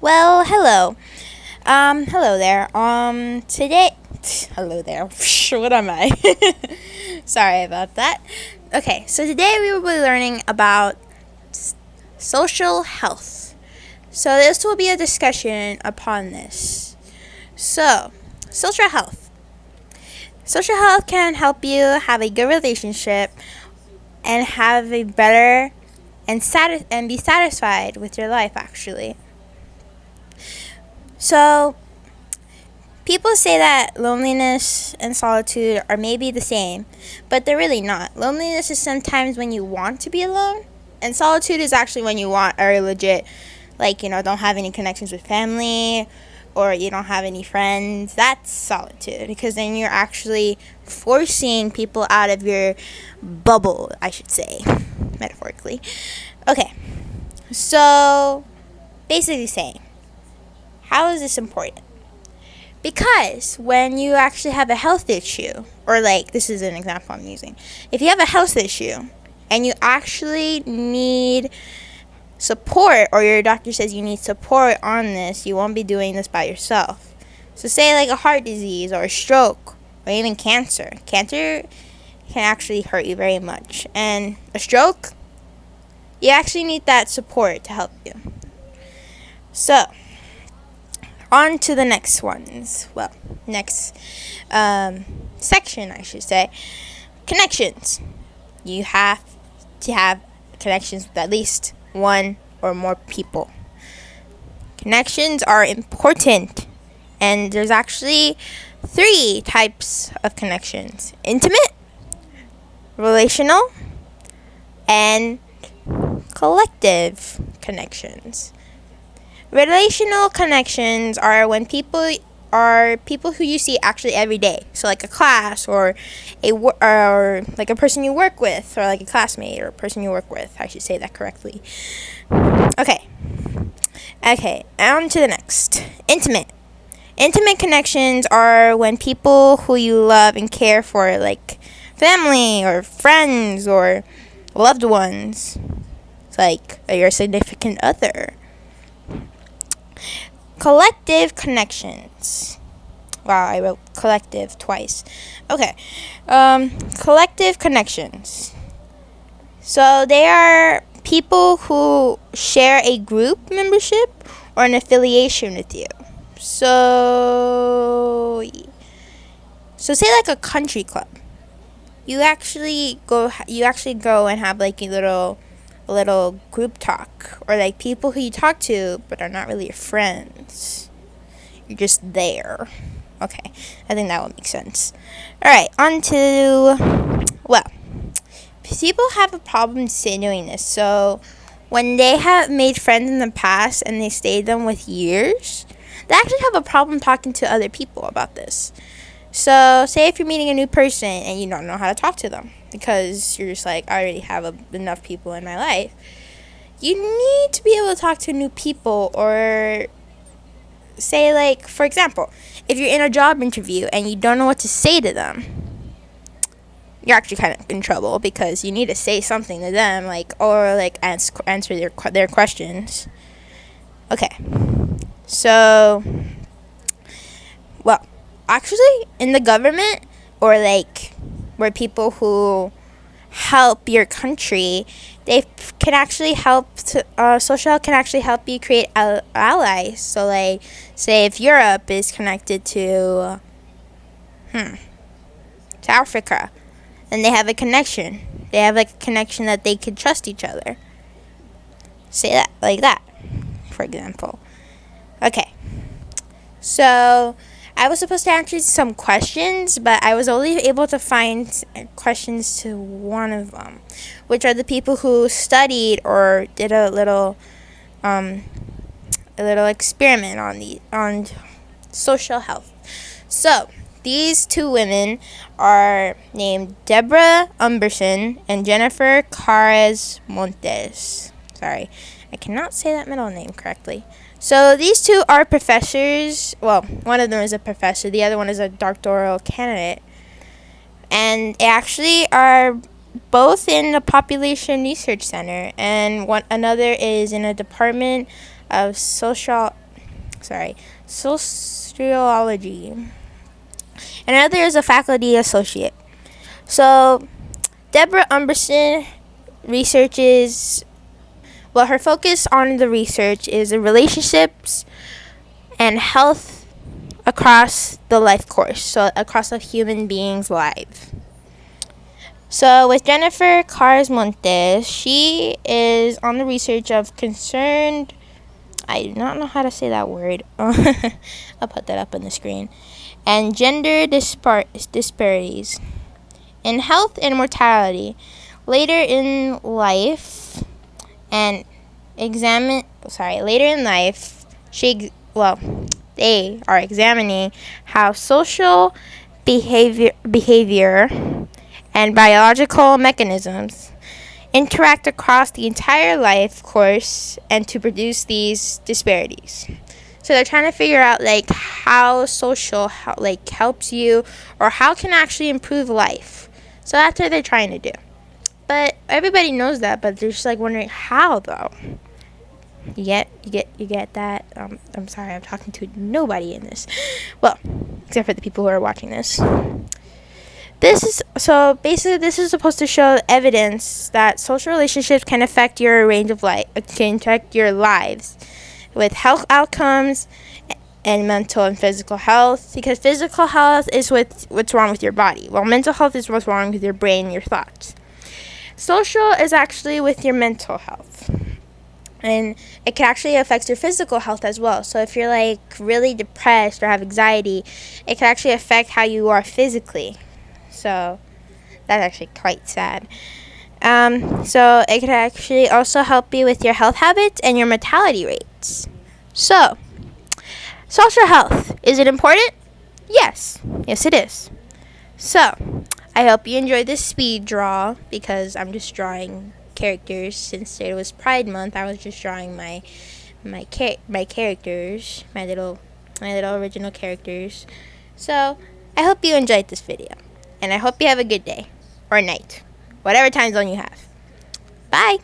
Well, hello. Hello there. Today, hello there. What am I? Sorry about that. Okay, so today we will be learning about social health. So this will be a discussion upon this. So, social health. Social health can help you have a good relationship and have a better and be satisfied with your life actually. So, people say that loneliness and solitude are maybe the same, but they're really not. Loneliness is sometimes when you want to be alone, and solitude is actually when you are legit, don't have any connections with family or you don't have any friends. That's solitude because then you're actually forcing people out of your bubble, I should say, metaphorically. Okay, so basically saying, how is this important? Because when you actually have a health issue, or this is an example I'm using, if you have a health issue and you actually need support, or your doctor says you need support on this, you won't be doing this by yourself. So say like a heart disease or a stroke or even cancer. Cancer can actually hurt you very much. And a stroke, you actually need that support to help you. So, on to the next ones. Well, next section, I should say. Connections. You have to have connections with at least one or more people. Connections are important, and there's actually 3 types of connections: intimate, relational, and collective connections. Relational connections are when people who you see actually every day. So like a class or or like a person you work with, or like a classmate or a person you work with. I should say that correctly. Okay, on to the next. Intimate connections are when people who you love and care for, like family or friends or loved ones, it's like your significant other. Collective connections. Wow, I wrote collective twice. Okay. Collective connections. So they are people who share a group membership or an affiliation with you. So say like a country club. You actually go and have like a little group talk, or like people who you talk to but are not really your friends. You're just there. Okay, I think that would make sense. Alright, on to, well, people have a problem doing this. So when they have made friends in the past and they stayed them with years, they actually have a problem talking to other people about this. So say if you're meeting a new person and you don't know how to talk to them because you're just like, I already have enough people in my life. You need to be able to talk to new people, or say like, for example, if you're in a job interview and you don't know what to say to them, you're actually kind of in trouble because you need to say something to them, answer their questions. Okay, so, well, actually, in the government, or like where people who help your country, they can actually social health can actually help you create allies. So like, say if Europe is connected to Africa, then they have a connection. They have like a connection that they could trust each other. Say that like that, for example. Okay, so I was supposed to answer some questions, but I was only able to find questions to one of them, which are the people who studied or did a little experiment on social health. So these 2 women are named Deborah Umberson and Jennifer Carres Montes. Sorry, I cannot say that middle name correctly. So these 2 are professors. Well, one of them is a professor. The other one is a doctoral candidate. And they actually are both in the Population Research Center. And another is in a department of social sociology. Another is a faculty associate. So Deborah Umberson researches, well, her focus on the research is the relationships and health across the life course, so across a human being's life. So with Jennifer Cars Montes, she is on the research of concerned, I do not know how to say that word. I'll put that up on the screen. And gender disparities in health and mortality later in life. And later in life, they are examining how social behavior and biological mechanisms interact across the entire life course and to produce these disparities. So they're trying to figure out how social helps you, or how can actually improve life. So that's what they're trying to do. But everybody knows that, but they're just wondering how though. You get that? I'm sorry, I'm talking to nobody in this. Well, except for the people who are watching this. This is supposed to show evidence that social relationships can affect your range of life, can affect your lives with health outcomes and mental and physical health. Because physical health is what's wrong with your body, while mental health is what's wrong with your brain and your thoughts. Social is actually with your mental health. And it can actually affect your physical health as well. So if you're really depressed or have anxiety, it can actually affect how you are physically. So that's actually quite sad. So it can actually also help you with your health habits and your mortality rates. So, social health, is it important? Yes it is. So, I hope you enjoyed this speed draw, because I'm just drawing characters. Since it was Pride Month, I was just drawing my characters, my little original characters. So, I hope you enjoyed this video. And I hope you have a good day. Or night. Whatever time zone you have. Bye!